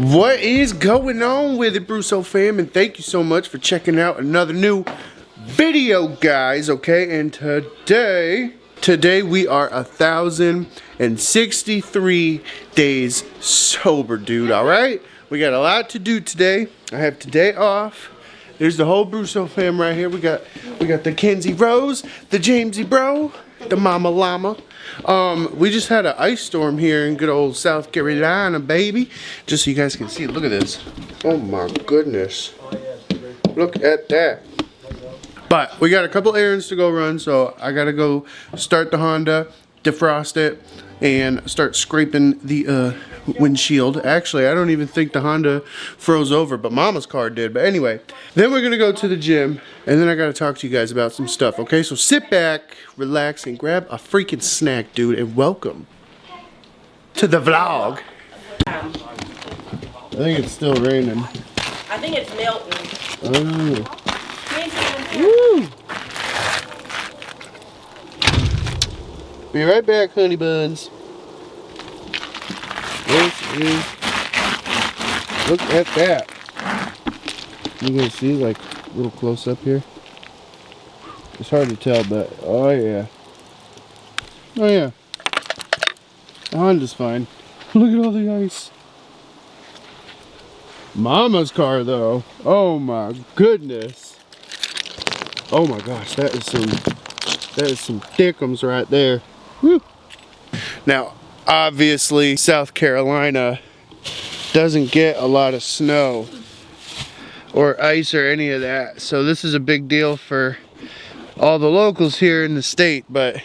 What is going on with it, Brousseau fam? And thank you so much for checking out another new video, guys. Okay, and today we are 1,063 days sober, dude. All right, we got a lot to do today. I have today off. There's the whole Brousseau fam right here. We got the Kenzie Rose, the Jamesy Bro, the Mama Llama. We just had an ice storm here in good old South Carolina, baby. Just so you guys can see, look at this. Oh my goodness. Look at that. But we got a couple errands to go run, so I gotta go start the Honda, defrost it, and start scraping the windshield. Actually, I don't even think the Honda froze over, but Mama's car did. But anyway, then we're gonna go to the gym, and then I gotta talk to you guys about some stuff, okay? So sit back, relax, and grab a freaking snack, dude, and welcome to the vlog. I think it's still raining. I think it's melting. Oh. Woo. Be right back, honey buns. Look at that. You guys see, like, a little close up here? It's hard to tell, but oh yeah. Oh yeah. The Honda's fine. Look at all the ice. Mama's car though. Oh my goodness. Oh my gosh, that is some thickums right there. Woo. Now, obviously, South Carolina doesn't get a lot of snow or ice or any of that. So this is a big deal for all the locals here in the state, but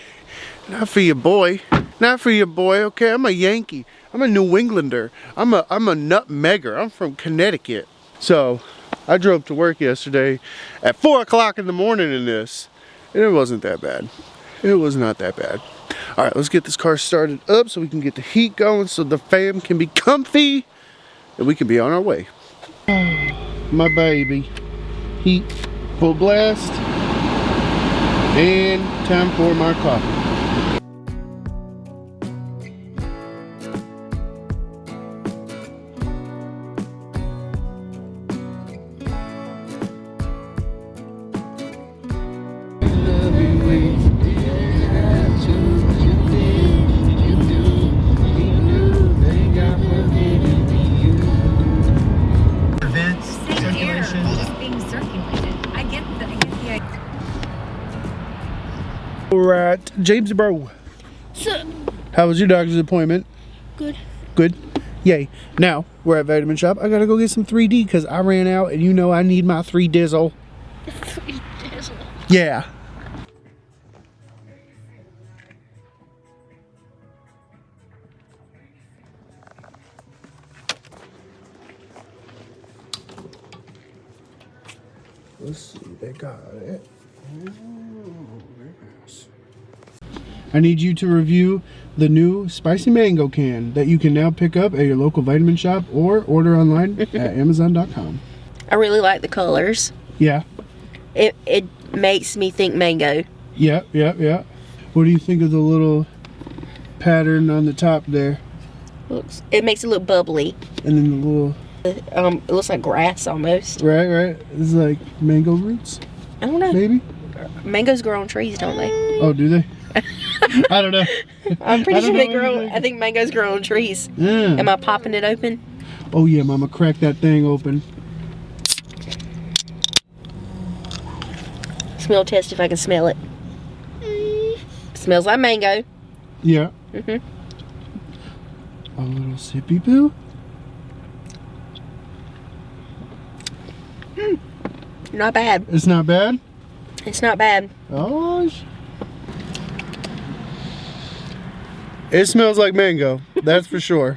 not for your boy. Not for your boy, okay? I'm a Yankee. I'm a New Englander. I'm a nutmegger. I'm from Connecticut. So I drove to work yesterday at 4 o'clock in the morning in this, and it wasn't that bad. It was not that bad. All right, let's get this car started up so we can get the heat going so the fam can be comfy and we can be on our way. My baby. Heat, full blast, and time for my coffee. Alright, James Bro. So, How was your doctor's appointment? good. Good? Yay. Now, we're at Vitamin Shop. I gotta go get some 3D because I ran out and you know I need my 3 Dizzle. 3 Dizzle. Yeah. Let's see, they got it. I need you to review the new spicy mango can that you can now pick up at your local Vitamin Shop or order online at Amazon.com. I really like the colors. Yeah. It makes me think mango. Yeah. What do you think of the little pattern on the top there? It makes it look bubbly. And then the little... It looks like grass almost. Right. It's like mango roots, I don't know. maybe? Mangoes grow on trees, don't they? Oh, do they? I don't know. I'm pretty sure they grow. anything. I think mangoes grow on trees. Yeah. Am I popping it open? Oh yeah, Mama, crack that thing open. Smell test if I can smell it. Smells like mango. Yeah. Mhm. A little sippy poo. Not bad. It's not bad. It's not bad. Oh. It smells like mango. That's for sure.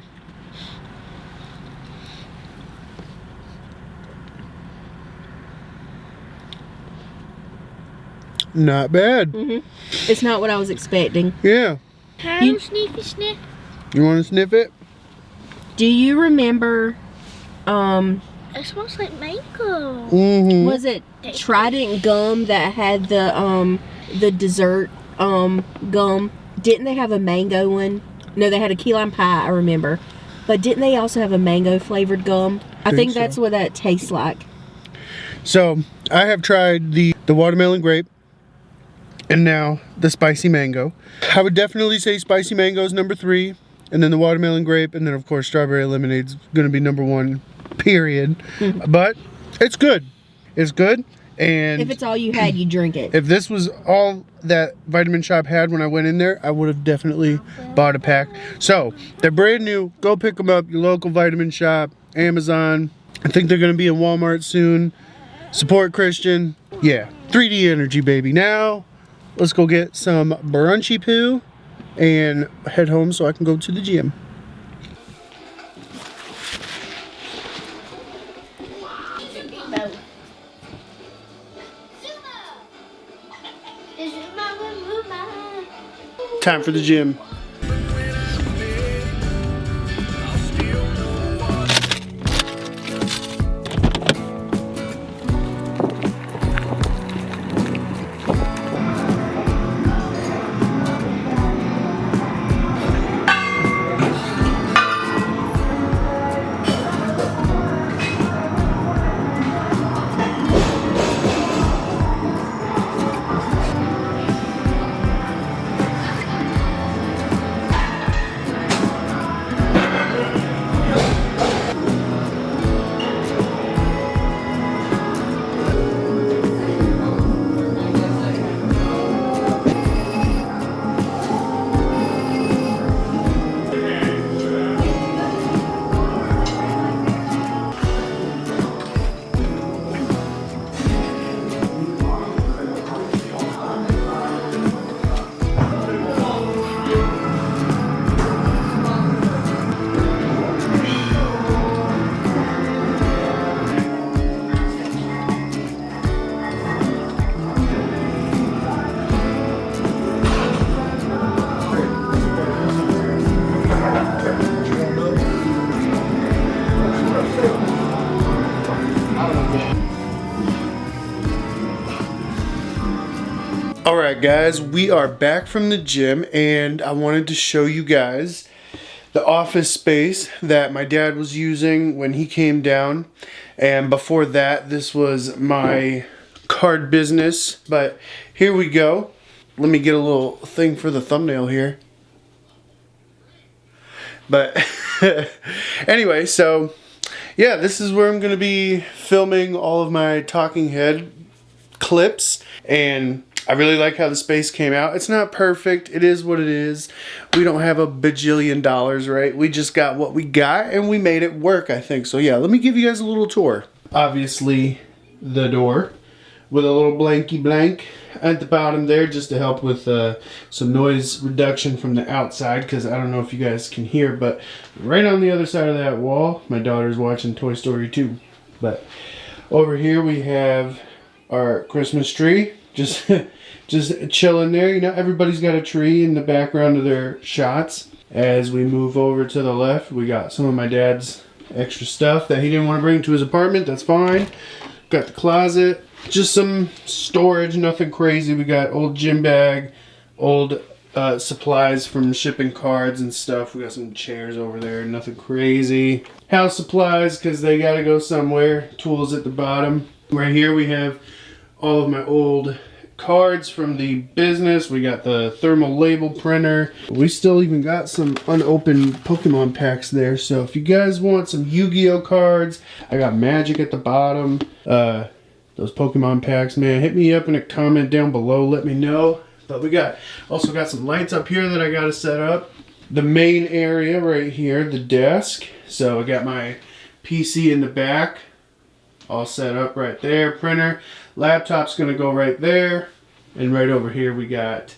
Not bad. It's not what I was expecting. Yeah. Hello, sniffy sniff. You want to sniff it? Do you remember? It smells like mango. Mm-hmm. Was it Trident gum that had the dessert gum? Didn't they have a mango one? No, they had a key lime pie. I remember. But didn't they also have a mango flavored gum? I think so. that's what that tastes like. So I have tried the watermelon grape and now the spicy mango. I would definitely say spicy mango is number 3, and then the watermelon grape, and then of course strawberry lemonade's gonna be number 1, period. But it's good. It's good. And If it's all you had, you drink it. if this was all that Vitamin Shop had when I went in there, I would have definitely bought a pack. So they're brand new. Go pick them up. Your local Vitamin Shop, Amazon. I think they're gonna be in Walmart soon. Support Christian. Yeah, 3D energy, baby. Now let's go get some brunchy poo and head home so I can go to the gym. Time for the gym. Alright guys, we are back from the gym and I wanted to show you guys the office space that my dad was using when he came down. And before that, this was my card business. But here we go. Let me get a little thing for the thumbnail here. But anyway, so yeah, this is where I'm going to be filming all of my talking head clips. And I really like how the space came out. It's not perfect. It is what it is. We don't have a bajillion dollars, right? We just got what we got and we made it work, I think. So yeah, let me give you guys a little tour. Obviously, the door with a little blanky blank at the bottom there just to help with some noise reduction from the outside, because I don't know if you guys can hear, but right on the other side of that wall, my daughter's watching Toy Story 2. But over here we have our Christmas tree. Just chilling there. You know, everybody's got a tree in the background of their shots. As we move over to the left, we got some of my dad's extra stuff that he didn't want to bring to his apartment. That's fine. Got the closet. Just some storage, nothing crazy. We got old gym bag, old supplies from shipping cards and stuff. We got some chairs over there, nothing crazy. House supplies, because they got to go somewhere. Tools at the bottom. Right here we have all of my old cards from the business. We got the thermal label printer. We still even got some unopened Pokemon packs there. So if you guys want some Yu-Gi-Oh cards, I got Magic at the bottom. Those Pokemon packs, man, hit me up in a comment down below. Let me know. But we also got some lights up here that I got to set up. The main area right here, the desk. So I got my PC in the back, all set up right there. Printer. Laptop's gonna go right there, and right over here we got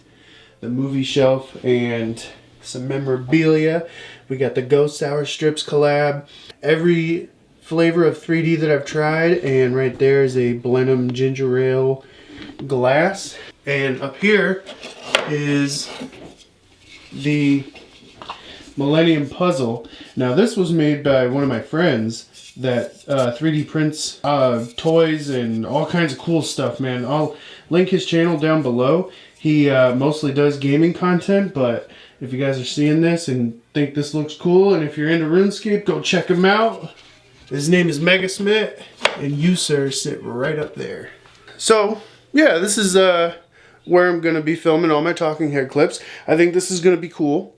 the movie shelf and some memorabilia. We got the Ghost Sour Strips collab, every flavor of 3D that I've tried, and right there is a Blenheim ginger ale glass. And up here is the Millennium Puzzle. Now this was made by one of my friends that 3D prints toys and all kinds of cool stuff, man. I'll link his channel down below. He mostly does gaming content, but if you guys are seeing this and think this looks cool, and if you're into RuneScape, go check him out. His name is Mega Smith, and you, sir, sit right up there. So, yeah, this is where I'm going to be filming all my talking head clips. I think this is going to be cool.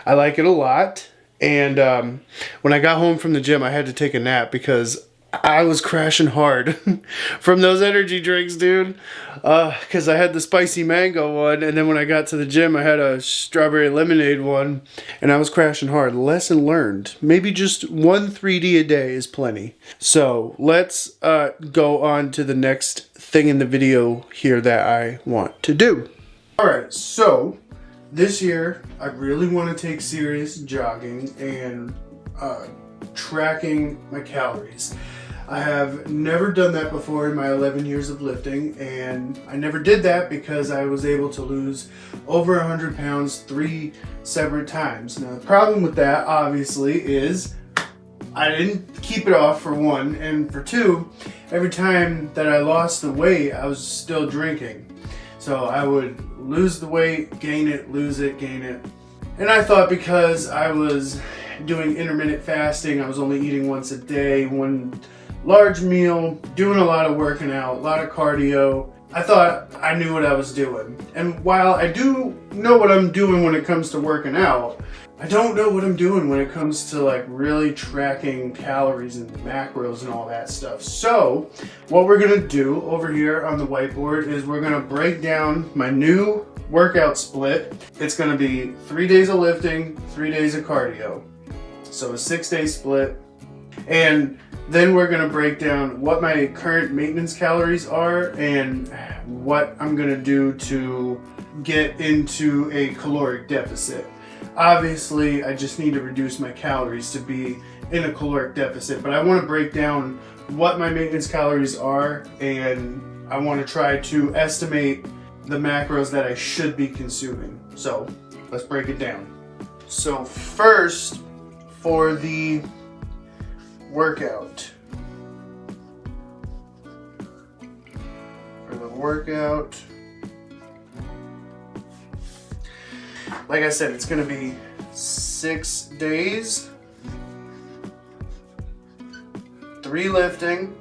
I like it a lot. And when I got home from the gym, I had to take a nap because I was crashing hard from those energy drinks, dude. Because I had the spicy mango one, and then when I got to the gym, I had a strawberry lemonade one, and I was crashing hard. Lesson learned. Maybe just one 3D a day is plenty. So let's go on to the next thing in the video here that I want to do. Alright, so this year, I really want to take serious jogging and tracking my calories. I have never done that before in my 11 years of lifting, and I never did that because I was able to lose over 100 pounds 3 separate times. Now the problem with that obviously is I didn't keep it off, for one, and for two, every time that I lost the weight I was still drinking. So I would lose the weight, gain it, lose it, gain it. And I thought because I was doing intermittent fasting, I was only eating once a day, one large meal, doing a lot of working out, a lot of cardio, I thought I knew what I was doing. And while I do know what I'm doing when it comes to working out, I don't know what I'm doing when it comes to like really tracking calories and macros and all that stuff. So what we're gonna do over here on the whiteboard is we're gonna break down my new workout split. It's gonna be 3 days of lifting, 3 days of cardio. So a 6-day split. And then we're gonna break down what my current maintenance calories are and what I'm gonna do to get into a caloric deficit. Obviously, I just need to reduce my calories to be in a caloric deficit, but I want to break down what my maintenance calories are, and I want to try to estimate the macros that I should be consuming. So let's break it down. So first, for the workout. Like I said, it's going to be 6 days, 3 lifting,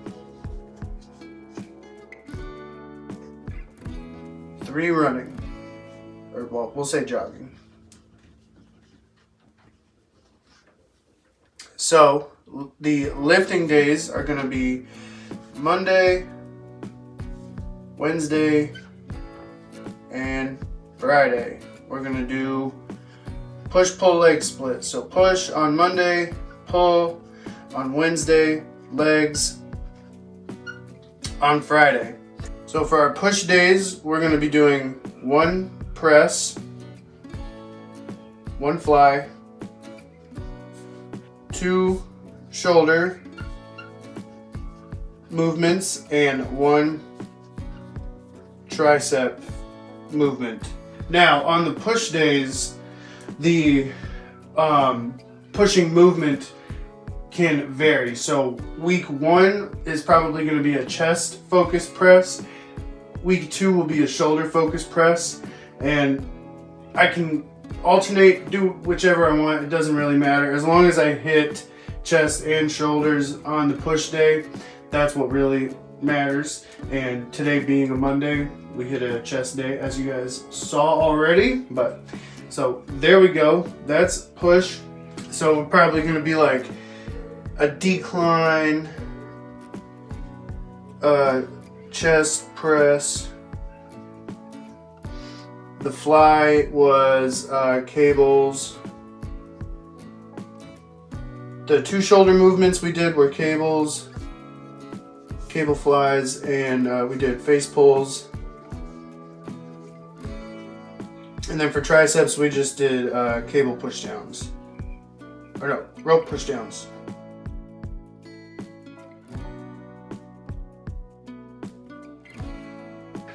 3 running, or well, we'll say jogging. So the lifting days are going to be Monday, Wednesday, and Friday. We're gonna do push-pull leg split. So push on Monday, pull on Wednesday, legs on Friday. So for our push days, we're gonna be doing 1 press, 1 fly, 2 shoulder movements, and 1 tricep movement. Now, on the push days, the pushing movement can vary. So week 1 is probably going to be a chest focused press. Week 2 will be a shoulder focused press. And I can alternate, do whichever I want. It doesn't really matter. As long as I hit chest and shoulders on the push day, that's what really matters. And today being a Monday, we hit a chest day, as you guys saw already. But so there we go. That's push. So we're probably going to be like a decline, chest press. The fly was cables. The 2 shoulder movements we did were cables, cable flies, and we did face pulls. And then for triceps, we just did cable push downs. Or no, rope push downs.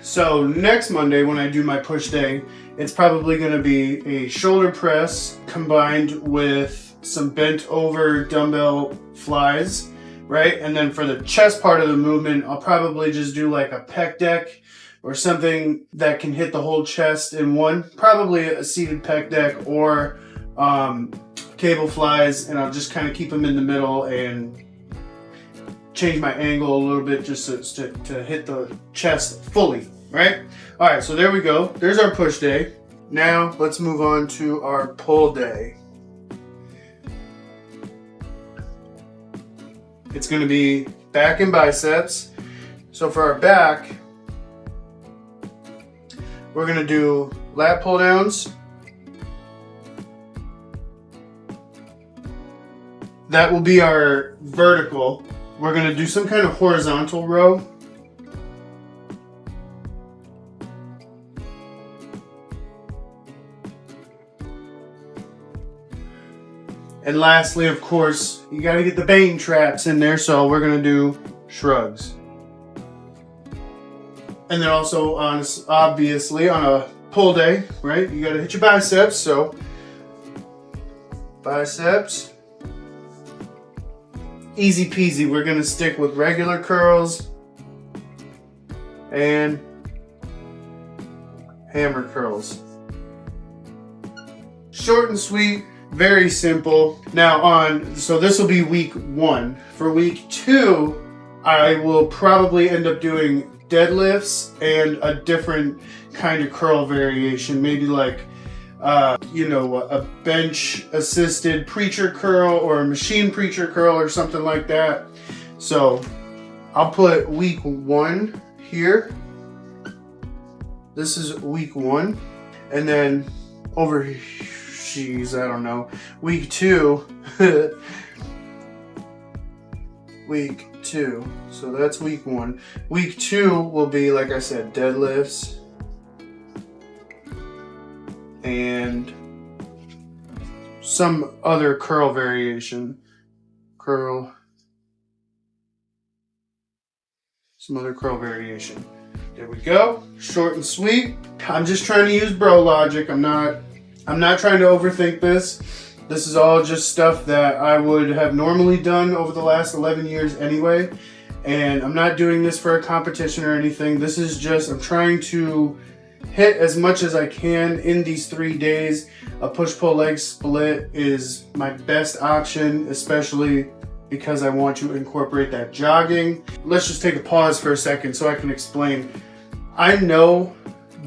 So next Monday when I do my push day, it's probably going to be a shoulder press combined with some bent over dumbbell flies, right? And then for the chest part of the movement, I'll probably just do like a pec deck or something that can hit the whole chest in one. Probably a seated pec deck or cable flies, and I'll just kind of keep them in the middle and change my angle a little bit just to hit the chest fully, right? All right, so there we go. There's our push day. Now let's move on to our pull day. It's going to be back and biceps. So for our back, we're going to do lat pull downs. That will be our vertical. We're going to do some kind of horizontal row. And lastly, of course, you got to get the Bane traps in there, so we're going to do shrugs. And then also, obviously, on a pull day, right, you got to hit your biceps, so biceps. Easy peasy, we're going to stick with regular curls and hammer curls. Short and sweet. Very simple. Now so this will be week 1. For week 2, I will probably end up doing deadlifts and a different kind of curl variation. Maybe like, a bench assisted preacher curl or a machine preacher curl or something like that. So I'll put week 1 here. This is week 1. And then over here, I don't know. Week 2. Week 2. So that's week 1. Week 2 will be, like I said, deadlifts. And some other curl variation. Some other curl variation. There we go. Short and sweet. I'm just trying to use bro logic. I'm not trying to overthink this. This is all just stuff that I would have normally done over the last 11 years anyway. And I'm not doing this for a competition or anything. This is just, I'm trying to hit as much as I can in these 3 days. A push-pull leg split is my best option, especially because I want to incorporate that jogging. Let's just take a pause for a second so I can explain. I know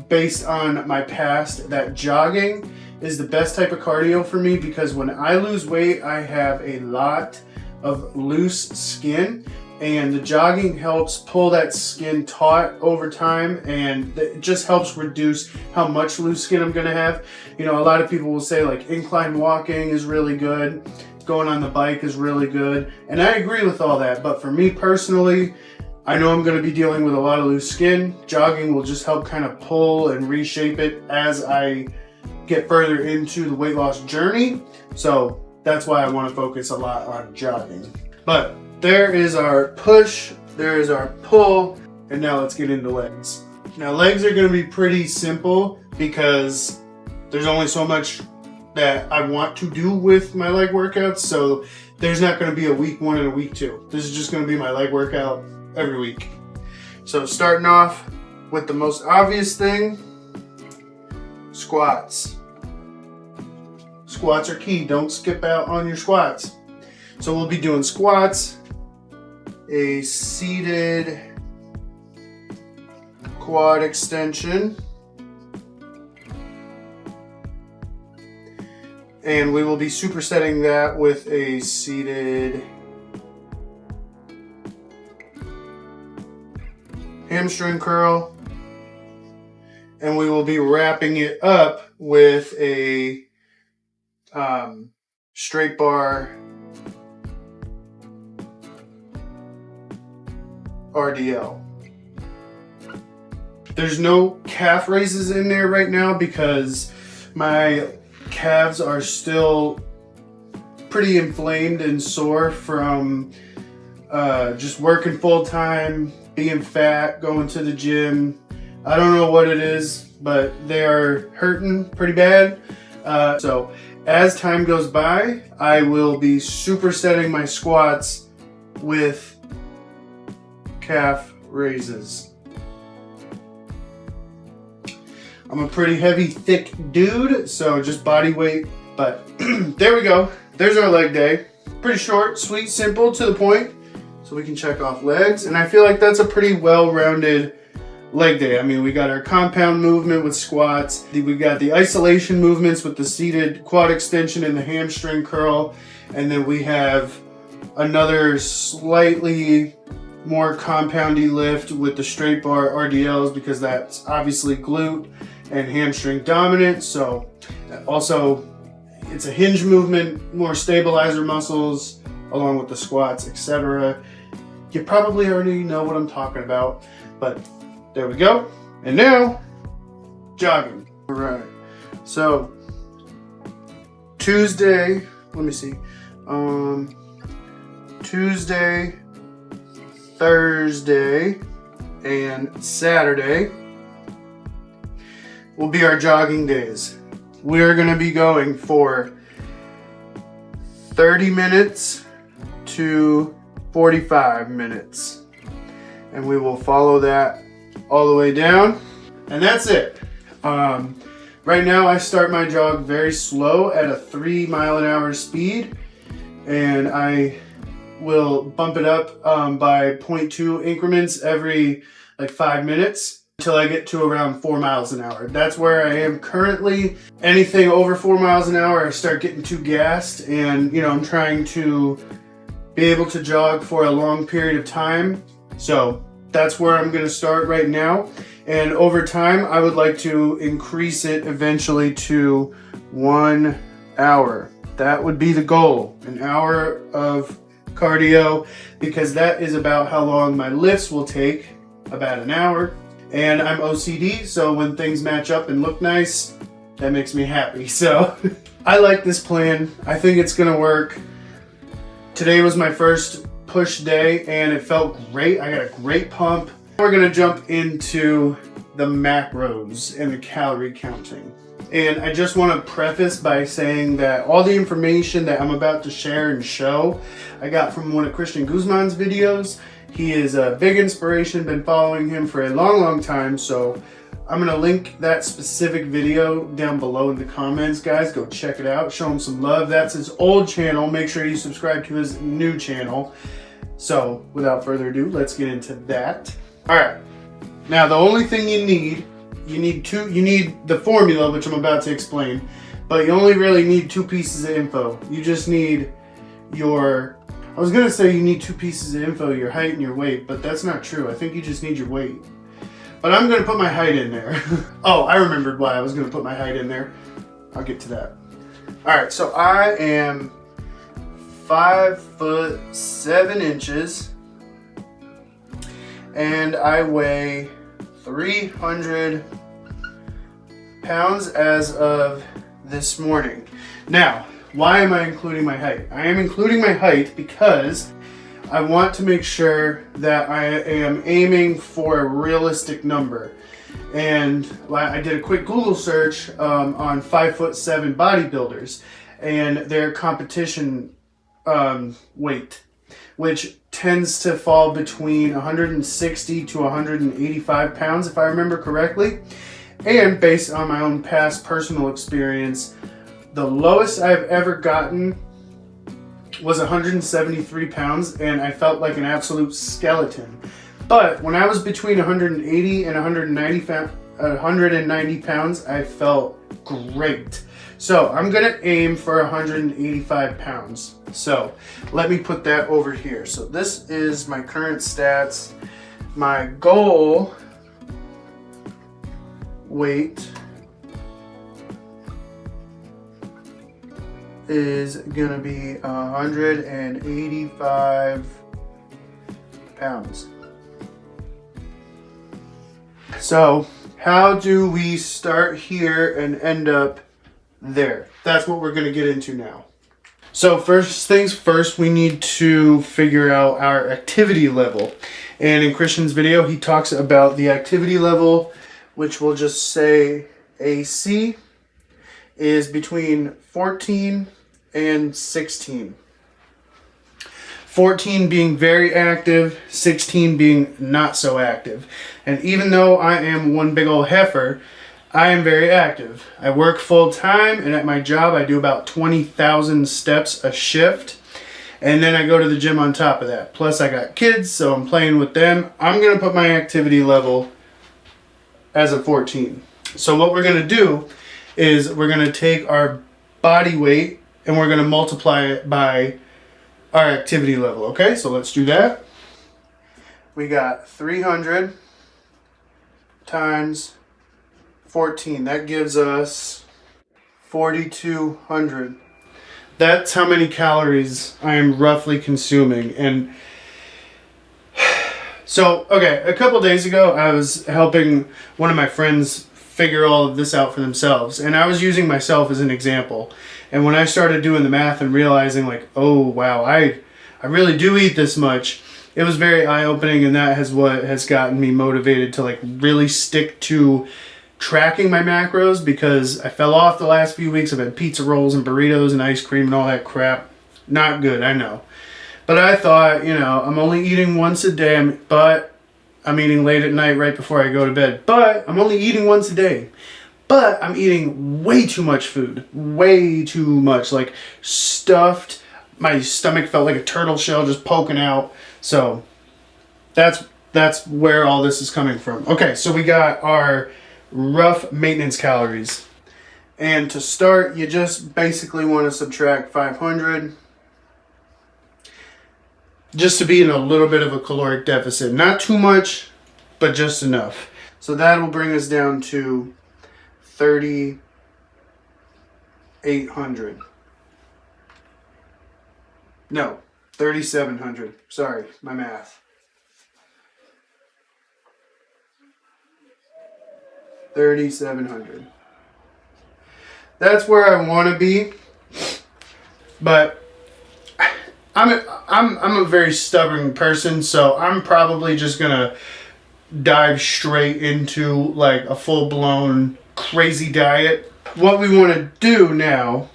based on my past that jogging is the best type of cardio for me, because when I lose weight, I have a lot of loose skin, and the jogging helps pull that skin taut over time, and it just helps reduce how much loose skin I'm gonna have. You know, a lot of people will say like incline walking is really good, going on the bike is really good, and I agree with all that, but for me personally, I know I'm going to be dealing with a lot of loose skin. Jogging will just help kind of pull and reshape it as I get further into the weight loss journey. So that's why I want to focus a lot on jogging. But there is our push, there is our pull, and now let's get into legs. Now legs are going to be pretty simple because there's only so much that I want to do with my leg workouts. So there's not going to be a week 1 and a week 2. This is just going to be my leg workout every week. So starting off with the most obvious thing, squats. Squats are key. Don't skip out on your squats. So we'll be doing squats, a seated quad extension, and we will be supersetting that with a seated hamstring curl, and we will be wrapping it up with a straight bar RDL. There's no calf raises in there right now because my calves are still pretty inflamed and sore from just working full time, being fat, going to the gym. I don't know what it is, but they are hurting pretty bad. So as time goes by, I will be supersetting my squats with calf raises. I'm a pretty heavy, thick dude, so just body weight. But there we go. There's our leg day. Pretty short, sweet, simple, to the point. So we can check off legs. And I feel like that's a pretty well-rounded leg day. I mean, we got our compound movement with squats. We got the isolation movements with the seated quad extension and the hamstring curl. And then we have another slightly more compoundy lift with the straight bar RDLs, because that's obviously glute and hamstring dominant. So also it's a hinge movement, more stabilizer muscles along with the squats, etc. You probably already know what I'm talking about, but there we go. And now, jogging. All right. So Tuesday, let me see. Tuesday, Thursday, and Saturday will be our jogging days. We are going to be going for 30 minutes to 45 minutes. And we will follow that all the way down. And that's it. Right now I start my jog very slow at a 3 mile an hour speed. And I will bump it up by 0.2 increments every like 5 minutes until I get to around 4 miles an hour. That's where I am currently. Anything over 4 miles an hour, I start getting too gassed, and you know, I'm trying to be able to jog for a long period of time. So that's where I'm gonna start right now. And over time, I would like to increase it eventually to 1 hour. That would be the goal, an hour of cardio, because that is about how long my lifts will take, about an hour. And I'm OCD, so when things match up and look nice, that makes me happy. So I like this plan. I think it's gonna work. Today was my first push day and it felt great. I got a great pump. We're gonna jump into the macros and the calorie counting. And I just want to preface by saying that all the information that I'm about to share and show, I got from one of Christian Guzman's videos. He is a big inspiration, been following him for a long time. So I'm going to link that specific video down below in the comments, guys. Go check it out, show him some love. That's his old channel. Make sure you subscribe to his new channel. So without further ado, let's get into that. All right. Now the only thing you need the formula, which I'm about to explain, but you only really need 2 pieces of info. You just need I was gonna say you need 2 pieces of info, your height and your weight, but that's not true. I think you just need your weight. But I'm gonna put my height in there. Oh, I remembered why I was gonna put my height in there. I'll get to that. All right, so I am 5'7" and I weigh 300 pounds as of this morning. Now, why am I including my height? I am including my height because I want to make sure that I am aiming for a realistic number. And I did a quick Google search on 5'7" bodybuilders and their competition weight, which tends to fall between 160 to 185 pounds, if I remember correctly. And based on my own past personal experience, the lowest I've ever gotten was 173 pounds, and I felt like an absolute skeleton. But when I was between 180 and 190 pounds, I felt great. So I'm gonna aim for 185 pounds. So let me put that over here. So this is my current stats. My goal weight is gonna be 185 pounds. So how do we start here and end up there? That's what we're gonna get into now. So first things first, we need to figure out our activity level. And in Christian's video, he talks about the activity level, which we'll just say AC, is between 14 and 16. 14 being very active, 16 being not so active. And even though I am one big old heifer, I am very active. I work full time, and at my job I do about 20,000 steps a shift. And then I go to the gym on top of that. Plus I got kids, so I'm playing with them. I'm going to put my activity level as a 14. So what we're going to do is we're going to take our body weight and we're going to multiply it by our activity level. Okay, so let's do that. We got 300 times 14. That gives us 4,200. That's how many calories I am roughly consuming. And so, okay, a couple days ago, I was helping one of my friends figure all of this out for themselves. And I was using myself as an example. And when I started doing the math and realizing like, oh, wow, I really do eat this much, it was very eye-opening. And that is what has gotten me motivated to like really stick to tracking my macros, because I fell off the last few weeks. I've had pizza rolls and burritos and ice cream and all that crap. Not good, I know. But I thought, you know, I'm only eating once a day, but I'm eating late at night right before I go to bed. But I'm only eating once a day. But I'm eating way too much food. Way too much. Like stuffed. My stomach felt like a turtle shell just poking out. So that's where all this is coming from. Okay, so we got our rough maintenance calories. And to start, you just basically want to subtract 500 just to be in a little bit of a caloric deficit. Not too much, but just enough. So that will bring us down to 3,800. No, 3,700. Sorry, my math. 3,700. That's where I want to be, but I'm a very stubborn person, so I'm probably just gonna dive straight into like a full-blown crazy diet. What we want to do now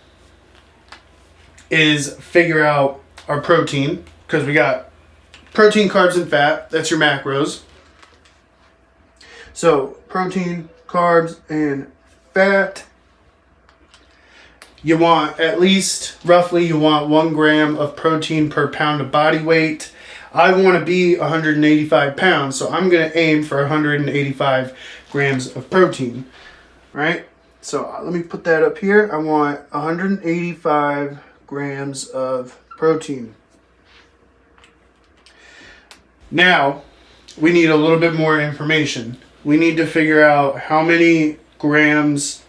is figure out our protein, because we got protein, carbs, and fat. That's your macros. So protein, carbs, and fat. You want at least, roughly, you want 1 gram of protein per pound of body weight. I want to be 185 pounds, so I'm going to aim for 185 grams of protein, right? So let me put that up here. I want 185 grams of protein. Now, we need a little bit more information. We need to figure out how many grams,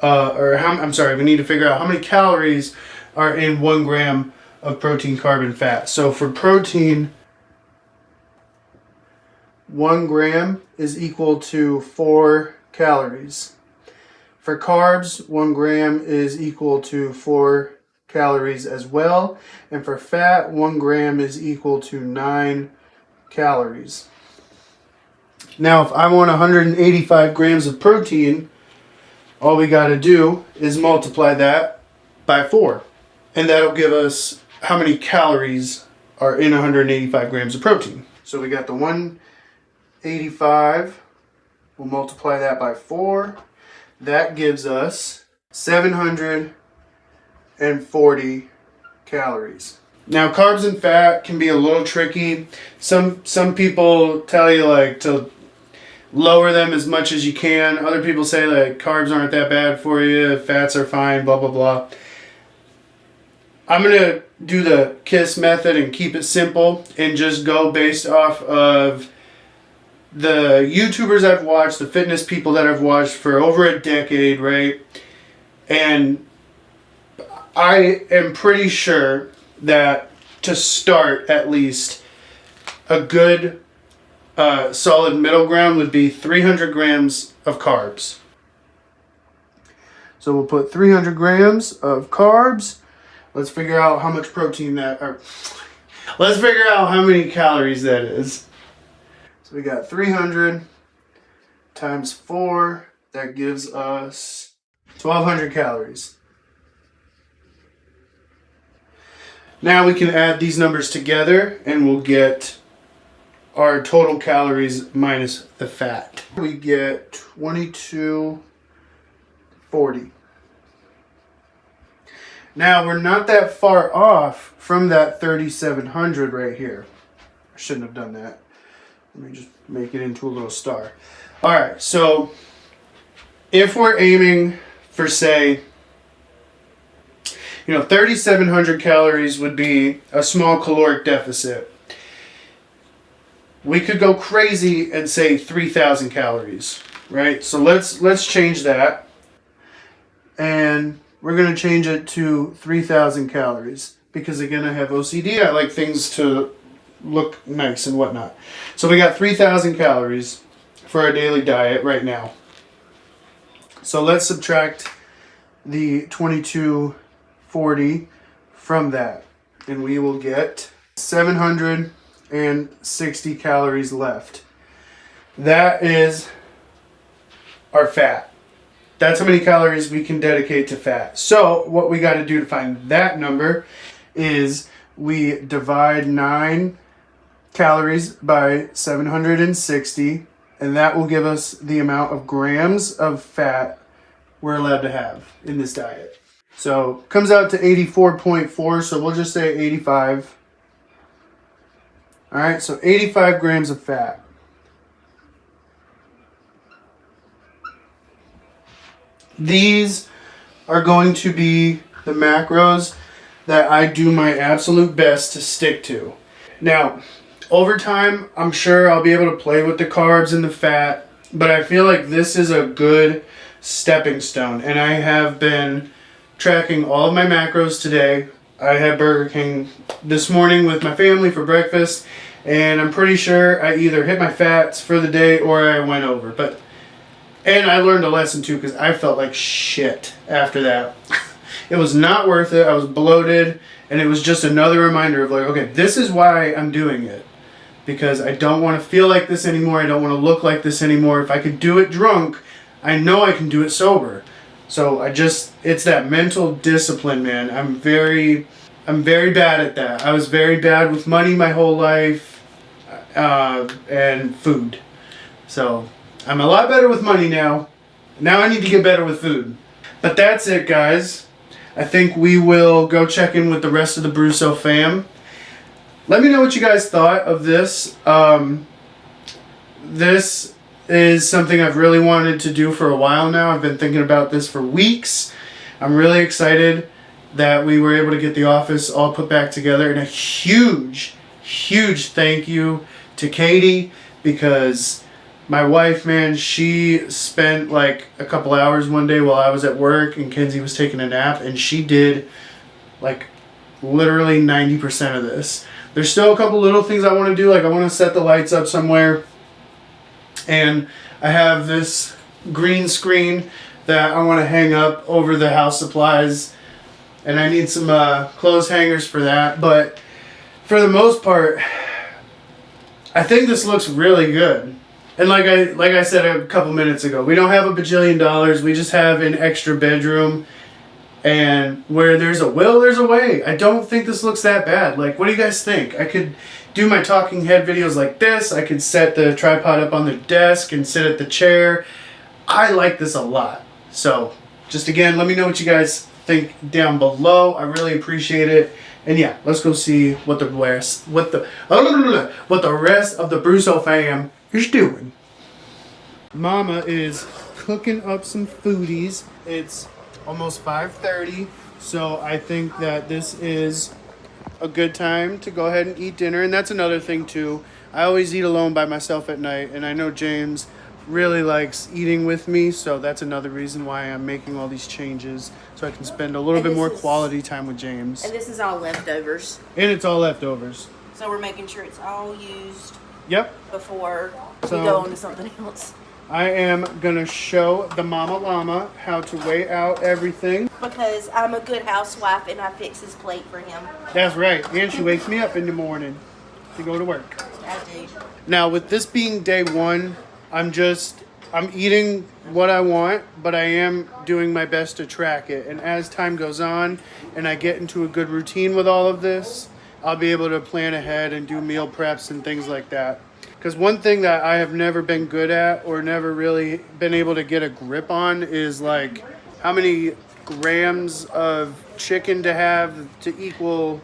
we need to figure out how many calories are in 1 gram of protein, carb, and fat. So for protein, 1 gram is equal to 4 calories. For carbs, 1 gram is equal to 4 calories as well. And for fat, 1 gram is equal to 9 calories. Now, if I want 185 grams of protein, all we got to do is multiply that by 4. And that'll give us how many calories are in 185 grams of protein. So we got the 185. We'll multiply that by 4. That gives us 740 calories. Now, carbs and fat can be a little tricky. Some people tell you like to lower them as much as you can. Other people say like carbs aren't that bad for you, fats are fine, blah blah blah. I'm gonna do the KISS method and keep it simple and just go based off of the YouTubers I've watched, the fitness people that I've watched for over a decade, right? And I am pretty sure that to start, at least, a good solid middle ground would be 300 grams of carbs. So we'll put 300 grams of carbs. Let's figure out how much protein let's figure out how many calories that is. So we got 300 times 4. That gives us 1,200 calories. Now we can add these numbers together and we'll get our total calories minus the fat. We get 22 2240. Now, we're not that far off from that 3700 right here. I shouldn't have done that. Let me just make it into a little star. All right, so if we're aiming for, say, 3,700 calories would be a small caloric deficit. We could go crazy and say 3,000 calories, right? So let's change that. And we're going to change it to 3,000 calories. Because again, I have OCD. I like things to look nice and whatnot. So we got 3,000 calories for our daily diet right now. So let's subtract the 2240 from that. And we will get 760 calories left. That is our fat. That's how many calories we can dedicate to fat. So what we got to do to find that number is we divide 9 calories by 760, and that will give us the amount of grams of fat we're allowed to have in this diet. So it comes out to 84.4, so we'll just say 85. All right, so 85 grams of fat. These are going to be the macros that I do my absolute best to stick to. Now, over time, I'm sure I'll be able to play with the carbs and the fat, but I feel like this is a good stepping stone. And I have been tracking all of my macros today. I had Burger King this morning with my family for breakfast, and I'm pretty sure I either hit my fats for the day or I went over. And I learned a lesson too, because I felt like shit after that. It was not worth it. I was bloated, and it was just another reminder of like, okay, this is why I'm doing it. Because I don't want to feel like this anymore. I don't want to look like this anymore. If I could do it drunk, I know I can do it sober. So it's that mental discipline, man. I'm very bad at that. I was very bad with money my whole life, and food. So I'm a lot better with money now. Now I need to get better with food. But that's it, guys. I think we will go check in with the rest of the Brousseau fam. Let me know what you guys thought of this. This is something I've really wanted to do for a while now. I've been thinking about this for weeks. I'm really excited that we were able to get the office all put back together. And a huge, huge thank you to Katie, because my wife, man, she spent like a couple hours one day while I was at work and Kenzie was taking a nap, and she did like literally 90% of this. There's still a couple little things I want to do, like I want to set the lights up somewhere, and I have this green screen that I want to hang up over the house supplies, and I need some clothes hangers for that. But for the most part, I think this looks really good. And like I said a couple minutes ago, we don't have a bajillion dollars. We just have an extra bedroom. And where there's a will, there's a way. I don't think this looks that bad. Like, what do you guys think? I could do my talking head videos like this. I could set the tripod up on the desk and sit at the chair. I like this a lot. So, just again, let me know what you guys think down below. I really appreciate it. And yeah, let's go see what the rest of the Brousseau fam is doing. Mama is cooking up some foodies. It's almost 5:30, so I think that this is a good time to go ahead and eat dinner. And that's another thing too. I always eat alone by myself at night, and I know James really likes eating with me, so that's another reason why I'm making all these changes, so I can spend a little bit more quality time with James. And this is all leftovers. And it's all leftovers. So we're making sure it's all used. Yep. Before we go on to something else. I am gonna show the mama llama how to weigh out everything. Because I'm a good housewife and I fix his plate for him. That's right. And she wakes me up in the morning to go to work. I do. Now, with this being day one, I'm eating what I want, but I am doing my best to track it. And as time goes on and I get into a good routine with all of this, I'll be able to plan ahead and do meal preps and things like that. Because one thing that I have never been good at or never really been able to get a grip on is like how many grams of chicken to have to equal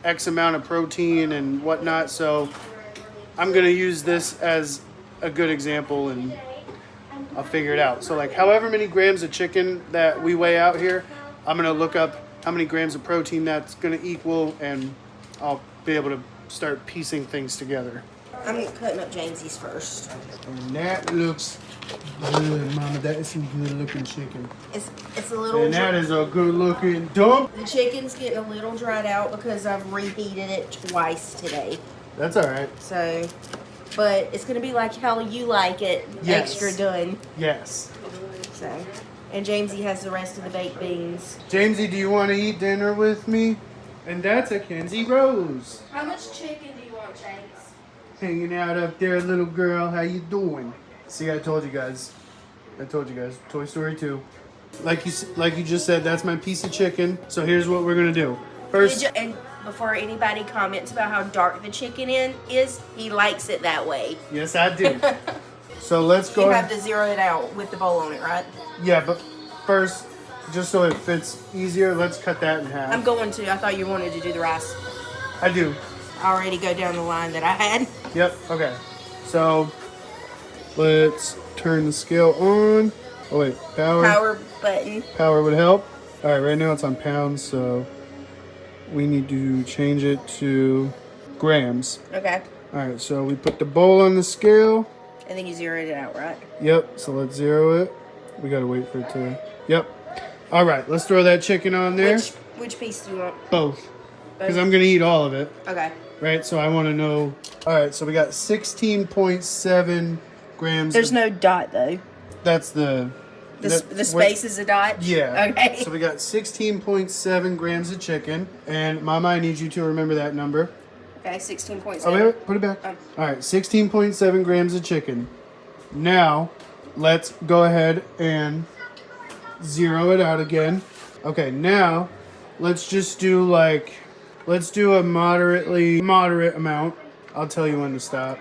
X amount of protein and whatnot. So I'm gonna use this as a good example and I'll figure it out. So like however many grams of chicken that we weigh out here, I'm gonna look up how many grams of protein that's gonna equal and I'll be able to start piecing things together. I'm cutting up Jamesy's first. And that looks good, Mama. That is some good looking chicken. It's a little. And that is a good looking dump. The chicken's getting a little dried out because I've reheated it twice today. That's all right. So, but it's gonna be like how you like it, Yes. extra done. Yes. So, and Jamesy has the rest of the baked beans. Jamesy, do you want to eat dinner with me? And that's a Kenzie Rose. How much chicken do you want, James? Hanging out up there, little girl. How you doing? See, I told you guys. Toy Story 2. Like you just said, that's my piece of chicken. So here's what we're gonna do. First, And before anybody comments about how dark the chicken is, he likes it that way. yes, I do. So let's go. You have to zero it out with the bowl on it, right? Yeah, but first, just so it fits easier, let's cut that in half. I'm going to. I thought you wanted to do the rice. I do. I already go down the line that I had. Yep. Okay. So let's turn the scale on. Oh wait, Power button. Power would help. All right, right now it's on pounds, so we need to change it to grams. Okay. All right, so we put the bowl on the scale. I think you zeroed it out, right? Yep. So let's zero it. We gotta wait for it to. Yep. All right, let's throw that chicken on there. Which piece do you want? Both. Because I'm gonna eat all of it. Okay. Right, so I want to know. All right, so we got 16.7 grams. There's no dot though. That's the space is a dot? Yeah. Okay. So we got 16.7 grams of chicken. And Mama, I need you to remember that number. Okay, 16.7. Oh, wait, put it back. Oh. All right, 16.7 grams of chicken. Now, let's go ahead and zero it out again. Okay, now, let's just do let's do a moderate amount. I'll tell you when to stop.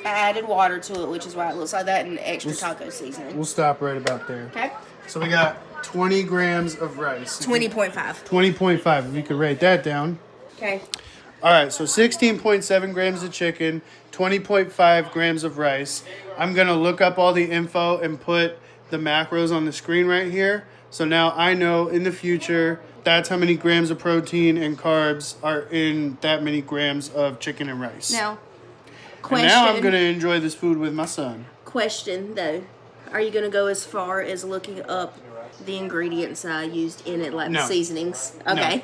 I added water to it, which is why it looks like that, and extra taco seasoning. We'll stop right about there. Okay. So we got 20 grams of rice. 20.5. 20.5, if you could write that down. Okay. All right, so 16.7 grams of chicken, 20.5 grams of rice. I'm going to look up all the info and put the macros on the screen right here. So now I know in the future that's how many grams of protein and carbs are in that many grams of chicken and rice. Now, and question. now I'm going to enjoy this food with my son. Question though, are you going to go as far as looking up the ingredients I used in it, like No. the seasonings? Okay.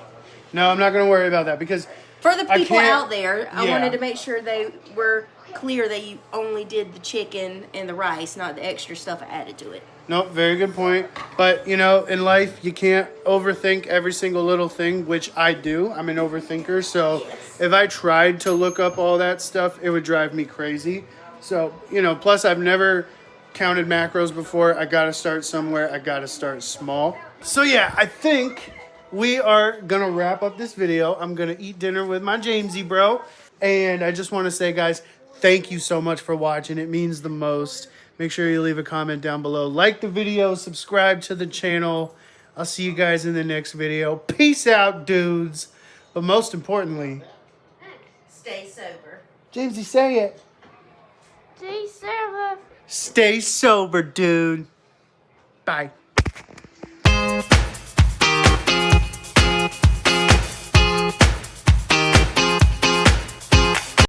No, I'm not going to worry about that because For the people can't- out there, I yeah. wanted to make sure they were clear that you only did the chicken and the rice, not the extra stuff added to it. no, very good point. But, you know, in life, you can't overthink every single little thing, which I do. I'm an overthinker. So if I tried to look up all that stuff, it would drive me crazy. So, you know, plus I've never counted macros before. I got to start somewhere. I got to start small. So, yeah, I think we are going to wrap up this video. I'm going to eat dinner with my Jamesy bro. And I just want to say, guys, thank you so much for watching. It means the most. Make sure you leave a comment down below. Like the video. Subscribe to the channel. I'll see you guys in the next video. Peace out, dudes. But most importantly, Stay sober. Jamesy, say it. Stay sober. Stay sober, dude. Bye.